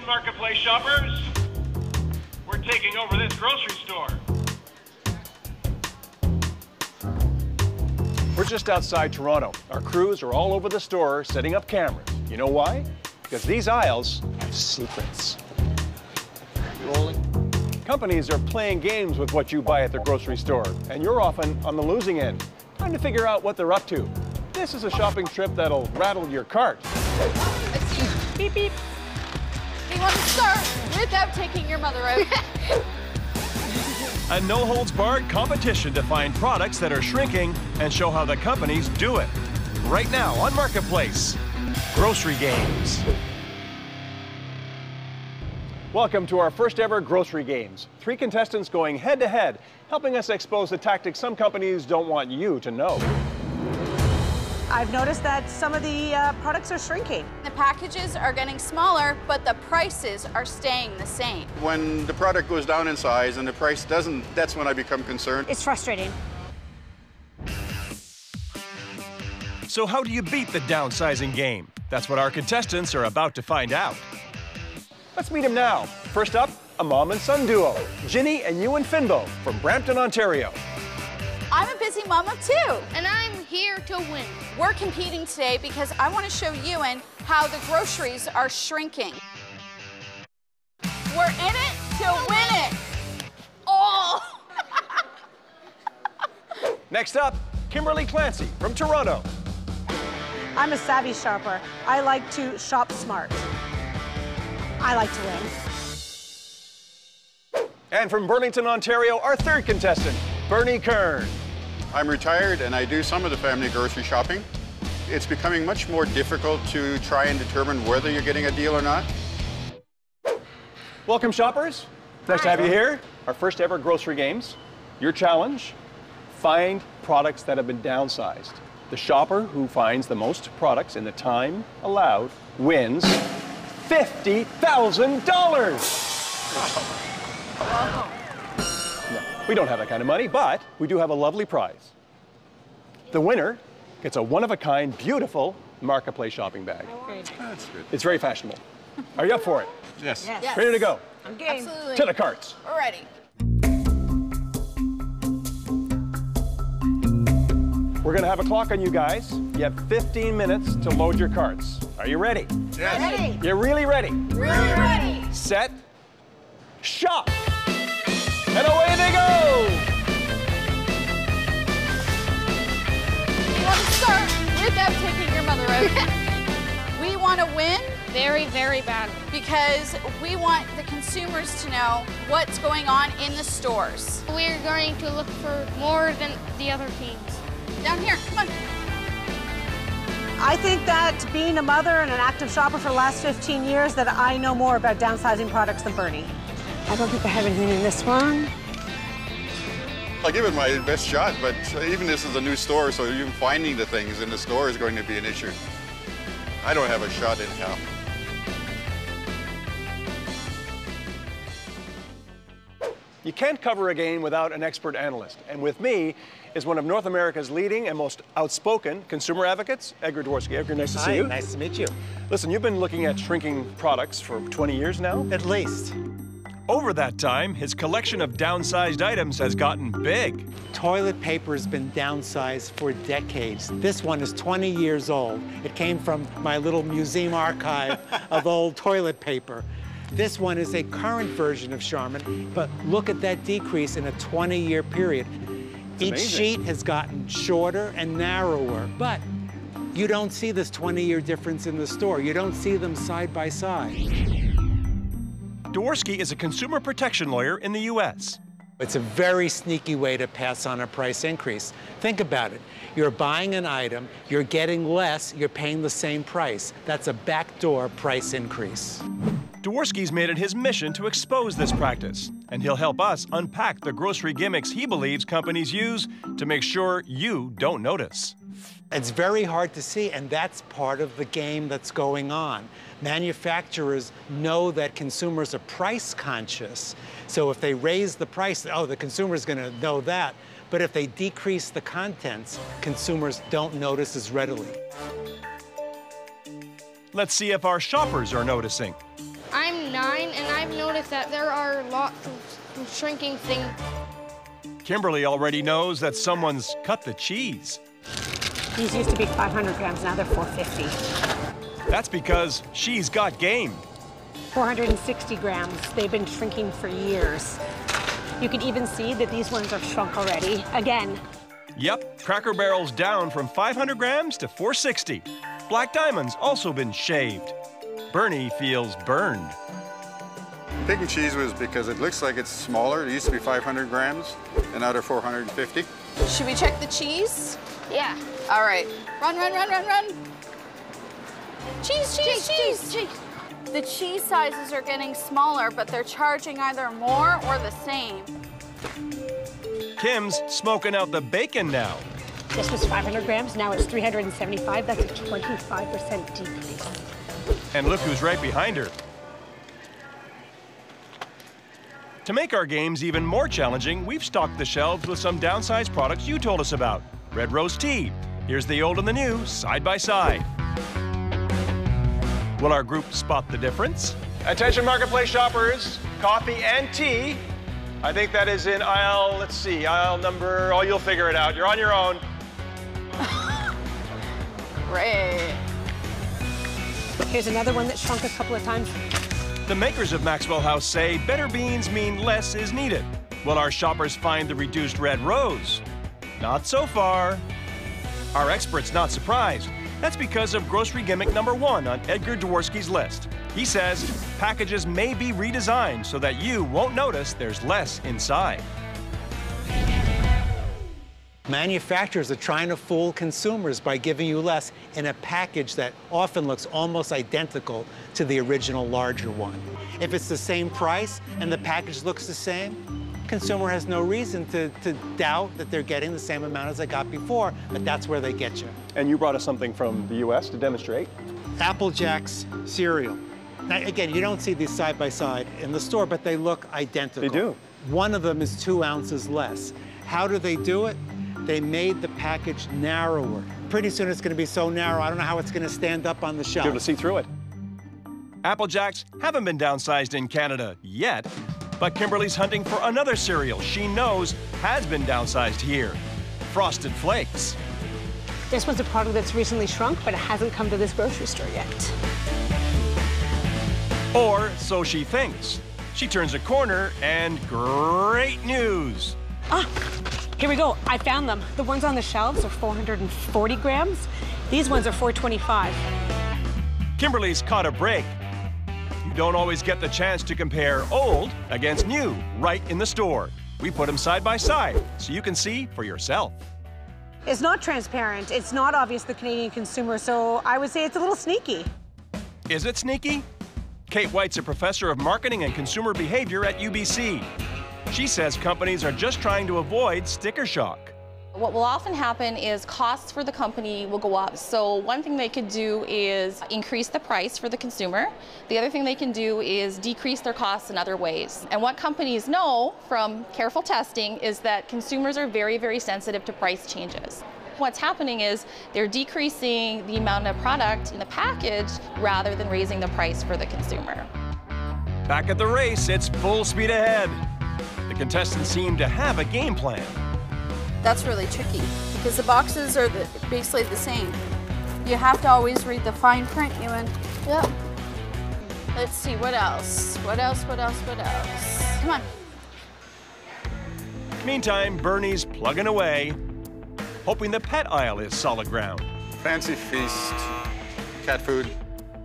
Attention Marketplace shoppers, we're taking over this grocery store. We're just outside Toronto. Our crews are all over the store setting up cameras. You know why? Because these aisles have secrets. Rolling. Companies are playing games with what you buy at the grocery store, and you're often on the losing end. Time to figure out what they're up to. This is a shopping trip that'll rattle your cart. Beep, beep. We want to start without taking your mother out. A no-holds-barred competition to find products that are shrinking and show how the companies do it. Right now on Marketplace, Grocery Games. Welcome to our first ever Grocery Games. 3 contestants going head-to-head, helping us expose the tactics some companies don't want you to know. I've noticed that some of the products are shrinking. The packages are getting smaller, but the prices are staying the same. When the product goes down in size and the price doesn't, that's when I become concerned. It's frustrating. So how do you beat the downsizing game? That's what our contestants are about to find out. Let's meet them now. First up, a mom and son duo, Ginny and Ewan Finbo from Brampton, Ontario. I'm a busy mom of 2. And I'm here to win. We're competing today because I want to show Ewan how the groceries are shrinking. We're in it to win it. Oh! Next up, Kimberly Clancy from Toronto. I'm a savvy shopper. I like to shop smart. I like to win. And from Burlington, Ontario, our third contestant, Bernie Kern. I'm retired and I do some of the family grocery shopping. It's becoming much more difficult to try and determine whether you're getting a deal or not. Welcome, shoppers. Nice to have you here. Our first ever Grocery Games. Your challenge, find products that have been downsized. The shopper who finds the most products in the time allowed wins $50,000. Whoa. No, we don't have that kind of money, but we do have a lovely prize. The winner gets a one-of-a-kind, beautiful Marketplace shopping bag. That's good. It's very fashionable. Are you up for it? Yes. Yes. Ready to go? I'm game. Absolutely. To the carts. We're ready. We're going to have a clock on you guys. You have 15 minutes to load your carts. Are you ready? Yes. Ready. You're really ready? Really ready. Set, shop. And away they go! We want to start without taking your mother out. We want to win Very, very bad. because we want the consumers to know what's going on in the stores. We're going to look for more than the other teams. Down here, come on. I think that being a mother and an active shopper for the last 15 years, that I know more about downsizing products than Bernie. I don't think I have anything in this one. I'll give it my best shot, but even this is a new store, so even finding the things in the store is going to be an issue. I don't have a shot anyhow. You can't cover a game without an expert analyst. And with me is one of North America's leading and most outspoken consumer advocates, Edgar Dworsky. Edgar, nice to see you. Nice to meet you. Listen, you've been looking at shrinking products for 20 years now. At least. Over that time, his collection of downsized items has gotten big. Toilet paper has been downsized for decades. This one is 20 years old. It came from my little museum archive of old toilet paper. This one is a current version of Charmin, but look at that decrease in a 20-year period. Each amazing. sheet has gotten shorter and narrower, but you don't see this 20-year difference in the store. You don't see them side by side. Dworsky is a consumer protection lawyer in the U.S. It's a very sneaky way to pass on a price increase. Think about it. You're buying an item, you're getting less, you're paying the same price. That's a backdoor price increase. Dworsky's made it his mission to expose this practice, and he'll help us unpack the grocery gimmicks he believes companies use to make sure you don't notice. It's very hard to see, and that's part of the game that's going on. Manufacturers know that consumers are price conscious, so if they raise the price, oh, the consumer's gonna know that. But if they decrease the contents, consumers don't notice as readily. Let's see if our shoppers are noticing. I'm 9, and I've noticed that there are lots of shrinking things. Kimberly already knows that someone's cut the cheese. These used to be 500 grams, now they're 450. That's because she's got game. 460 grams. They've been shrinking for years. You can even see that these ones are shrunk already. Again. Yep, Cracker Barrel's down from 500 grams to 460. Black Diamond's also been shaved. Bernie feels burned. Picking cheese was because it looks like it's smaller. It used to be 500 grams, and now they're 450. Should we check the cheese? Yeah. All right. Run, run, run, run, run. Cheese, cheese, cheese, cheese. The cheese sizes are getting smaller, but they're charging either more or the same. Kim's smoking out the bacon now. This was 500 grams, now it's 375. That's a 25% decrease. And look who's right behind her. To make our games even more challenging, we've stocked the shelves with some downsized products you told us about. Red Rose Tea. Here's the old and the new, side by side. Will our group spot the difference? Attention Marketplace shoppers, coffee and tea. I think that is in aisle, let's see, aisle number, oh, you'll figure it out. You're on your own. Great. Here's another one that shrunk a couple of times. The makers of Maxwell House say better beans mean less is needed. Will our shoppers find the reduced Red Rose? Not so far. Our expert's not surprised. That's because of grocery gimmick number 1 on Edgar Dworsky's list. He says packages may be redesigned so that you won't notice there's less inside. Manufacturers are trying to fool consumers by giving you less in a package that often looks almost identical to the original larger one. If it's the same price and the package looks the same, consumer has no reason to doubt that they're getting the same amount as they got before, but that's where they get you. And you brought us something from the US to demonstrate. Apple Jacks cereal. Now, again, you don't see these side by side in the store, but they look identical. They do. One of them is 2 ounces less. How do they do it? They made the package narrower. Pretty soon it's going to be so narrow, I don't know how it's going to stand up on the shelf. Be able to see through it. Apple Jacks haven't been downsized in Canada yet, but Kimberly's hunting for another cereal she knows has been downsized here. Frosted Flakes. This one's a product that's recently shrunk, but it hasn't come to this grocery store yet. Or so she thinks. She turns a corner and great news. Ah, here we go. I found them. The ones on the shelves are 440 grams. These ones are 425. Kimberly's caught a break. You don't always get the chance to compare old against new right in the store. We put them side by side so you can see for yourself. It's not transparent. It's not obvious to the Canadian consumer, so I would say it's a little sneaky. Is it sneaky? Kate White's a professor of marketing and consumer behavior at UBC. She says companies are just trying to avoid sticker shock. What will often happen is costs for the company will go up. So one thing they could do is increase the price for the consumer. The other thing they can do is decrease their costs in other ways. And what companies know from careful testing is that consumers are very, very sensitive to price changes. What's happening is they're decreasing the amount of product in the package rather than raising the price for the consumer. Back at the race, it's full speed ahead. The contestants seem to have a game plan. That's really tricky because the boxes are basically the same. You have to always read the fine print, Ewan. Yep. Let's see, what else? What else? Come on. Meantime, Bernie's plugging away, hoping the pet aisle is solid ground. Fancy Feast, cat food.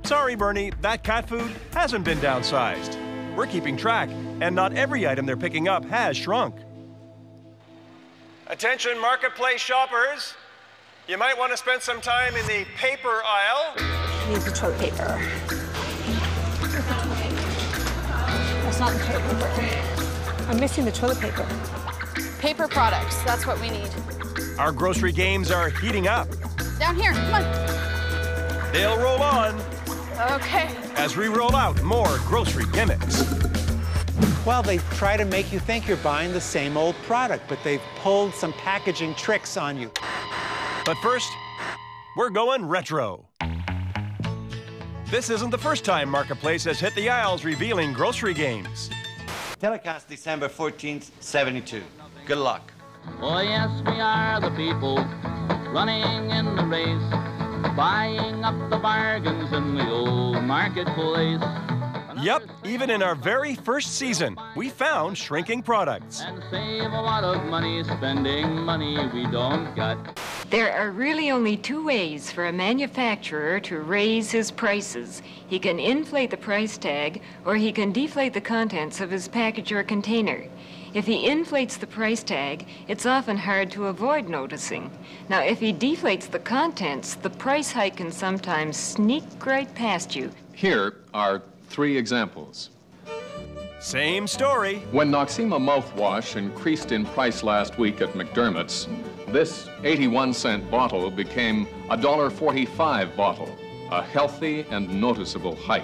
Sorry, Bernie, that cat food hasn't been downsized. We're keeping track, and not every item they're picking up has shrunk. Attention Marketplace shoppers. You might want to spend some time in the paper aisle. Needs the toilet paper. That's not the toilet paper. I'm missing the toilet paper. Paper products, that's what we need. Our grocery games are heating up. Down here, come on. They'll roll on Okay. as we roll out more grocery gimmicks. Well, they try to make you think you're buying the same old product, but they've pulled some packaging tricks on you. But first, we're going retro. This isn't the first time Marketplace has hit the aisles revealing grocery games. Telecast December 14th, 72. Good luck. Oh yes, we are the people running in the race, buying up the bargains in the old marketplace. Yep, even in our very first season, we found shrinking products. And save a lot of money spending money we don't got. There are really only two ways for a manufacturer to raise his prices. He can inflate the price tag, or he can deflate the contents of his package or container. If he inflates the price tag, it's often hard to avoid noticing. Now, if he deflates the contents, the price hike can sometimes sneak right past you. Here are 3 examples. Same story. When Noxema mouthwash increased in price last week at McDermott's, this 81-cent bottle became a $1.45 bottle, a healthy and noticeable hike.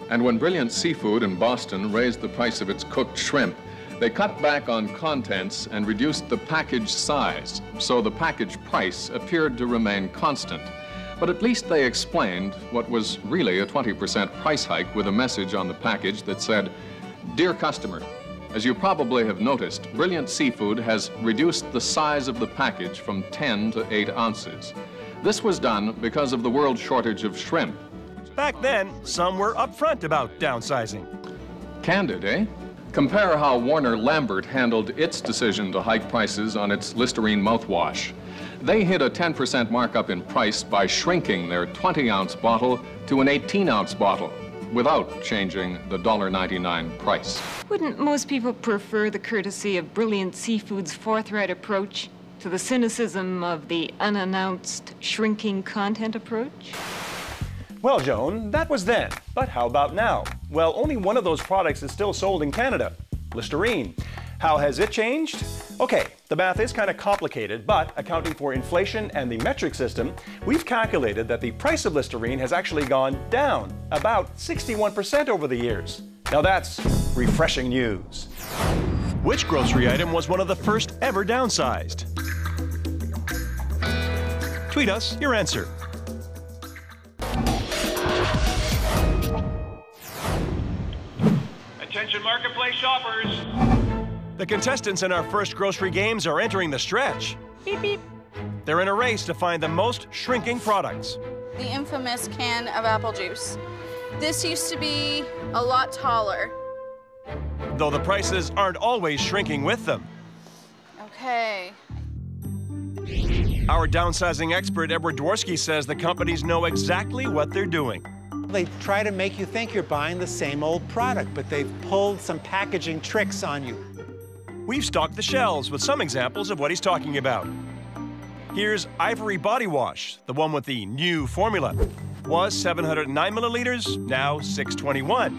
And when Brilliant Seafood in Boston raised the price of its cooked shrimp, they cut back on contents and reduced the package size, so the package price appeared to remain constant. But at least they explained what was really a 20% price hike with a message on the package that said, "Dear customer, as you probably have noticed, Brilliant Seafood has reduced the size of the package from 10 to 8 ounces. This was done because of the world shortage of shrimp." Back then, some were upfront about downsizing. Candid, eh? Compare how Warner Lambert handled its decision to hike prices on its Listerine mouthwash. They hit a 10% markup in price by shrinking their 20-ounce bottle to an 18-ounce bottle without changing the $1.99 price. Wouldn't most people prefer the courtesy of Brilliant Seafood's forthright approach to the cynicism of the unannounced shrinking content approach? Well, Joan, that was then. But how about now? Well, only one of those products is still sold in Canada, Listerine. How has it changed? Okay, the math is kind of complicated, but accounting for inflation and the metric system, we've calculated that the price of Listerine has actually gone down about 61% over the years. Now that's refreshing news. Which grocery item was one of the first ever downsized? Tweet us your answer. Attention Marketplace shoppers. The contestants in our first grocery games are entering the stretch. Beep, beep. They're in a race to find the most shrinking products. The infamous can of apple juice. This used to be a lot taller. Though the prices aren't always shrinking with them. Okay. Our downsizing expert, Edward Dworsky, says the companies know exactly what they're doing. They try to make you think you're buying the same old product, but they've pulled some packaging tricks on you. We've stocked the shelves with some examples of what he's talking about. Here's Ivory Body Wash, the one with the new formula. Was 709 milliliters, now 621.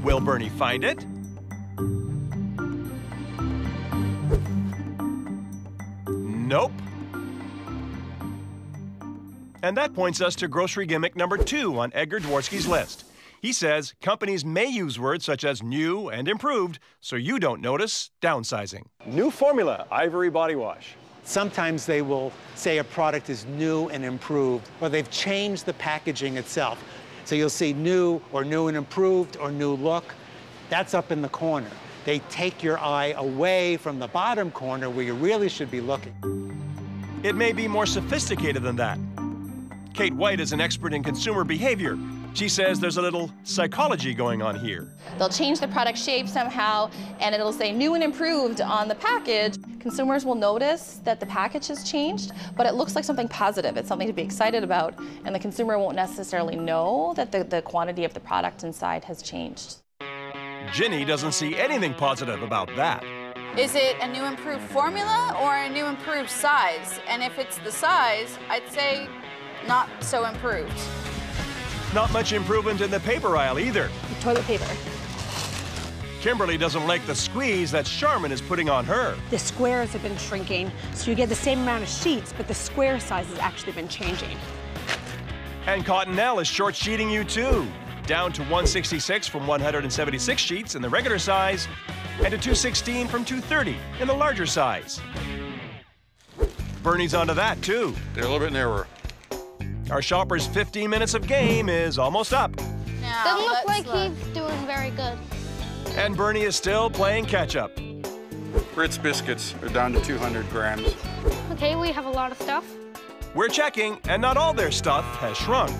Will Bernie find it? Nope. And that points us to grocery gimmick number 2 on Edgar Dworsky's list. He says companies may use words such as new and improved so you don't notice downsizing. New formula, Ivory Body Wash. Sometimes they will say a product is new and improved, or they've changed the packaging itself. So you'll see new or new and improved or new look. That's up in the corner. They take your eye away from the bottom corner where you really should be looking. It may be more sophisticated than that. Kate White is an expert in consumer behavior. She says there's a little psychology going on here. They'll change the product shape somehow, and it'll say new and improved on the package. Consumers will notice that the package has changed, but it looks like something positive. It's something to be excited about, and the consumer won't necessarily know that the quantity of the product inside has changed. Ginny doesn't see anything positive about that. Is it a new improved formula or a new improved size? And if it's the size, I'd say not so improved. Not much improvement in the paper aisle either. Toilet paper. Kimberly doesn't like the squeeze that Charmin is putting on her. The squares have been shrinking, so you get the same amount of sheets, but the square size has actually been changing. And Cottonelle is short sheeting you too. Down to 166 from 176 sheets in the regular size, and to 216 from 230 in the larger size. Bernie's onto that too. They're a little bit narrower. Our shopper's 15 minutes of game is almost up. Now, Doesn't look let's like he's doing very good. And Bernie is still playing catch-up. Ritz biscuits are down to 200 grams. Okay, we have a lot of stuff. We're checking, and not all their stuff has shrunk.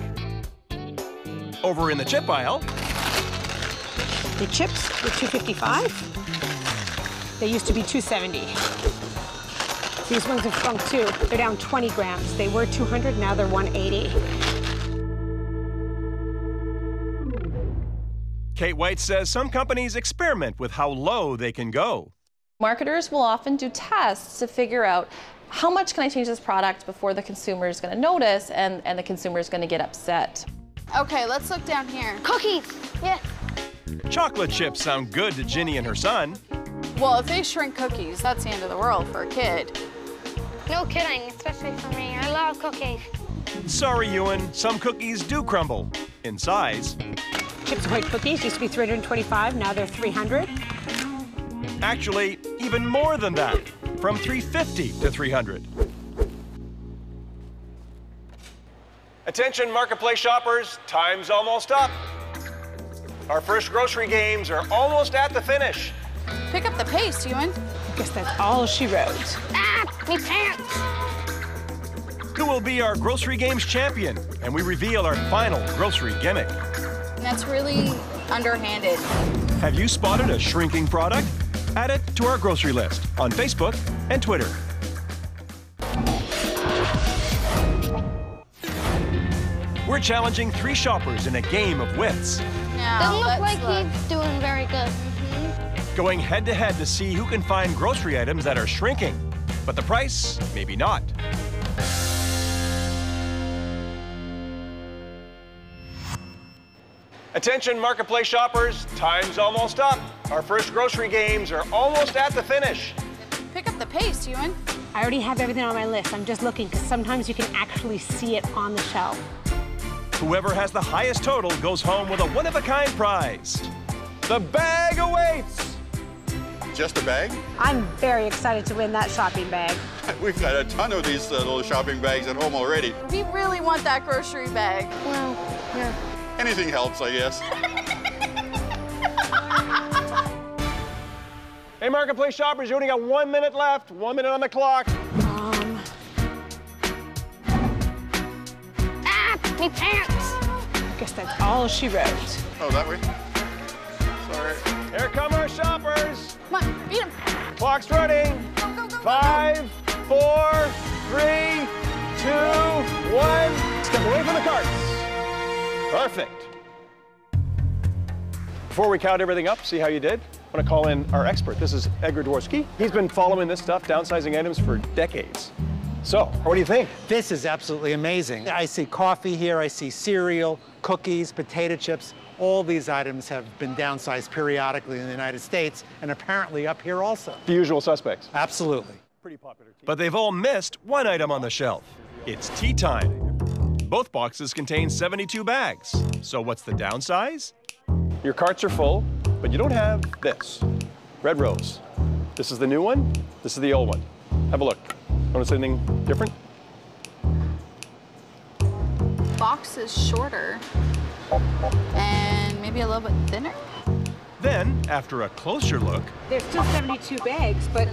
Over in the chip aisle, The chips were $2.55. They used to be $2.70. These ones have shrunk too. They're down 20 grams. They were 200, now they're 180. Kate White says some companies experiment with how low they can go. Marketers will often do tests to figure out how much can I change this product before the consumer is going to notice and the consumer is going to get upset. Okay, let's look down here. Cookies. Yes. Chocolate chips sound good to Ginny and her son. Well, if they shrink cookies, that's the end of the world for a kid. No kidding, especially for me. I love cookies. Sorry, Ewan, some cookies do crumble in size. Chips Ahoy cookies used to be 325, now they're 300. Actually, even more than that, from 350 to 300. Attention Marketplace shoppers, time's almost up. Our first grocery games are almost at the finish. Pick up the pace, Ewan. I guess that's all she wrote. Ah, me pants. Who will be our grocery games champion? And we reveal our final grocery gimmick. That's really underhanded. Have you spotted a shrinking product? Add it to our grocery list on Facebook and Twitter. We're challenging 3 shoppers in a game of wits. Now, Doesn't look let's like he's doing very good. Going head-to-head to see who can find grocery items that are shrinking, but the price, maybe not. Attention Marketplace shoppers, time's almost up. Our first grocery games are almost at the finish. Pick up the pace, Ewan. I already have everything on my list. I'm just looking because sometimes you can actually see it on the shelf. Whoever has the highest total goes home with a one-of-a-kind prize. The bag awaits! Just a bag? I'm very excited to win that shopping bag. We've got a ton of these little shopping bags at home already. We really want that grocery bag. Well, yeah. Anything helps, I guess. Hey, Marketplace shoppers, you only got 1 minute left. 1 minute on the clock. Ah, me pants. I guess that's all she wrote. Oh, that way? Sorry. Here come our shoppers. Come on, beat him. Clock's running. Go, go, go, 5, 4, 3, 2, 1. Step away from the carts. Perfect. Before we count everything up, see how you did, I want to call in our expert. This is Edgar Dworsky. He's been following this stuff, downsizing items, for decades. So, what do you think? This is absolutely amazing. I see coffee here, I see cereal, cookies, potato chips. All these items have been downsized periodically in the United States and apparently up here also. The usual suspects. Absolutely. Pretty popular. But they've all missed one item on the shelf. It's tea time. Both boxes contain 72 bags. So what's the downsize? Your carts are full, but you don't have this. Red Rose. This is the new one. This is the old one. Have a look. Notice anything different? Box is shorter and maybe a little bit thinner. Then, after a closer look, There's still 72 bags, but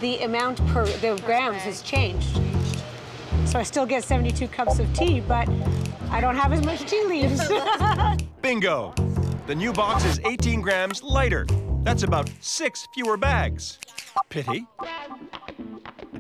the amount per the grams has changed. So I still get 72 cups of tea, but I don't have as much tea leaves. bingo! The new box is 18 grams lighter. That's about 6 fewer bags. Pity.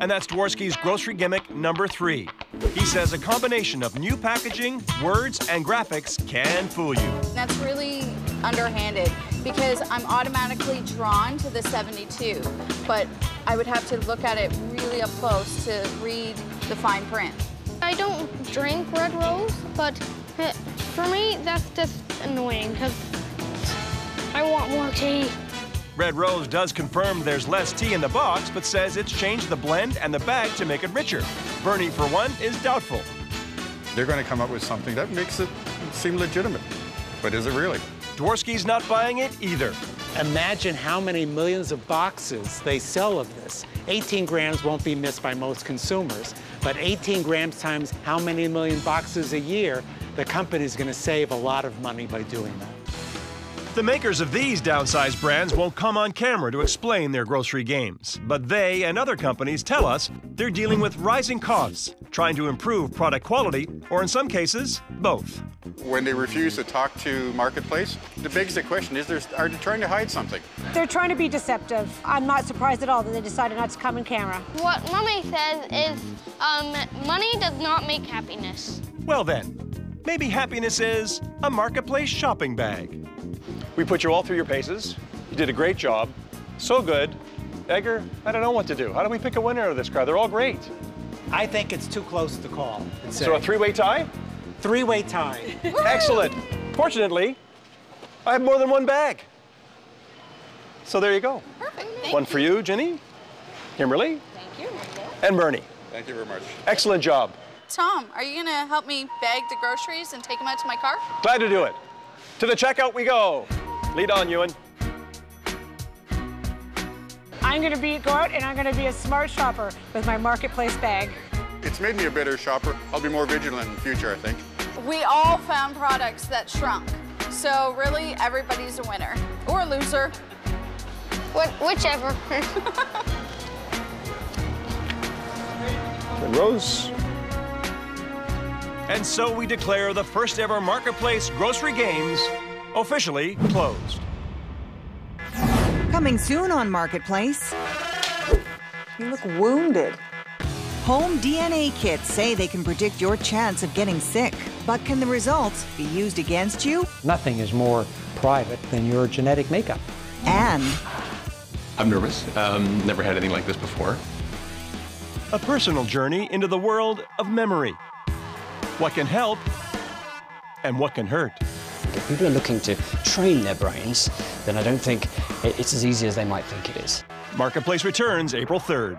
And that's Dworsky's grocery gimmick number 3. He says a combination of new packaging, words, and graphics can fool you. That's really underhanded because I'm automatically drawn to the 72, but I would have to look at it really up close to read the fine print. I don't drink Red Rose, but for me, that's just annoying because I want more tea. Red Rose does confirm there's less tea in the box, but says it's changed the blend and the bag to make it richer. Bernie, for one, is doubtful. They're going to come up with something that makes it seem legitimate. But is it really? Dworsky's not buying it either. Imagine how many millions of boxes they sell of this. 18 grams won't be missed by most consumers, but 18 grams times how many million boxes a year, the company's going to save a lot of money by doing that. The makers of these downsized brands won't come on camera to explain their grocery games, but they and other companies tell us they're dealing with rising costs, trying to improve product quality, or in some cases, both. When they refuse to talk to Marketplace, the biggest question is, are they trying to hide something? They're trying to be deceptive. I'm not surprised at all that they decided not to come on camera. What Mommy says is, money does not make happiness. Well then, maybe happiness is a Marketplace shopping bag. We put you all through your paces. You did a great job. So good. Edgar, I don't know what to do. How do we pick a winner of this crowd? They're all great. I think it's too close to call. So a three-way tie? Three-way tie. Excellent. Fortunately, I have more than one bag. So there you go. Perfect. One for you, Ginny, Kimberly, Thank you. and Bernie. Thank you very much. Excellent job. Tom, are you gonna help me bag the groceries and take them out to my car? Glad to do it. To the checkout we go. Lead on, Ewan. I'm going to go out and I'm going to be a smart shopper with my Marketplace bag. It's made me a better shopper. I'll be more vigilant in the future, I think. We all found products that shrunk. So really, everybody's a winner or a loser. Whichever. And Rose. And so we declare the first ever Marketplace grocery games officially closed. Coming soon on Marketplace. You look wounded. Home DNA kits say they can predict your chance of getting sick, but can the results be used against you? Nothing is more private than your genetic makeup. And I'm nervous. Never had anything like this before. A personal journey into the world of memory. What can help and what can hurt. If people are looking to train their brains, then I don't think it's as easy as they might think it is. Marketplace returns April 3rd.